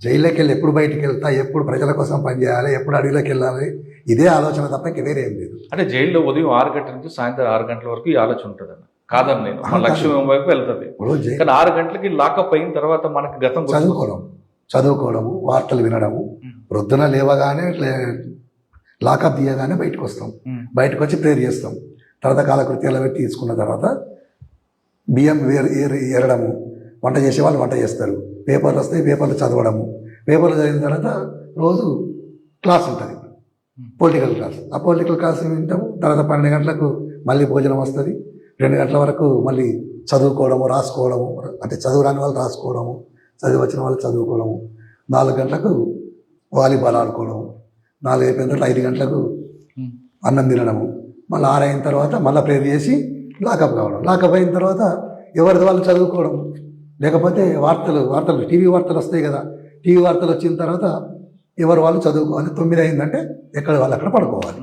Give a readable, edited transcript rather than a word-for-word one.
జైల్లోకి వెళ్ళి ఎప్పుడు బయటికి వెళ్తా, ఎప్పుడు ప్రజల కోసం పనిచేయాలి, ఎప్పుడు అడవిలోకి వెళ్ళాలి, ఇదే ఆలోచన తప్ప ఇంక వేరే ఏం లేదు. అంటే జైల్లో ఉదయం 6 గంటల నుంచి సాయంత్రం 6 గంటల వరకు ఈ ఆలోచన ఉంటుంది అన్న. కాదని నేను మన లక్ష్యం వైపు వెళ్తుంది. కానీ 6 గంటలకి లాకప్ అయిన తర్వాత మనకి గతం చదువుకోవడము, వార్తలు వినడము, ప్రొద్దున లేవగానే లాకప్ తీయగానే బయటకు వస్తాం. బయటకు వచ్చి ప్రేయర్ చేస్తాం. తర్వాత కాలకృత్యాలు పెట్టి తీసుకున్న తర్వాత బియ్యం ఏరడము, వంట చేసేవాళ్ళు వంట చేస్తారు, పేపర్లు వస్తాయి, పేపర్లు చదవడము, పేపర్లు చదివిన తర్వాత రోజు క్లాస్ ఉంటుంది, పొలిటికల్ క్లాస్. ఆ పొలిటికల్ క్లాస్ వింటాము. తర్వాత 12 గంటలకు మళ్ళీ భోజనం వస్తుంది. 2 గంటల వరకు మళ్ళీ చదువుకోవడము, రాసుకోవడము, అంటే చదువు రాని వాళ్ళు రాసుకోవడము, చదివి వచ్చిన వాళ్ళు చదువుకోవడము. 4 గంటలకు వాలీబాల్ ఆడుకోవడము, 4 అయిపోయిన తర్వాత 5 గంటలకు అన్నం తినడము, మళ్ళీ 6 అయిన తర్వాత మళ్ళీ ప్రేయర్ చేసి లాకప్ కావడం. లాకప్ అయిన తర్వాత ఎవరిది వాళ్ళు చదువుకోవడం, లేకపోతే వార్తలు టీవీ వార్తలు వస్తాయి కదా, టీవీ వార్తలు వచ్చిన తర్వాత ఎవరు వాళ్ళు చదువుకోవాలి. 9 అయిందంటే ఎక్కడ వాళ్ళు అక్కడ పడుకోవాలి.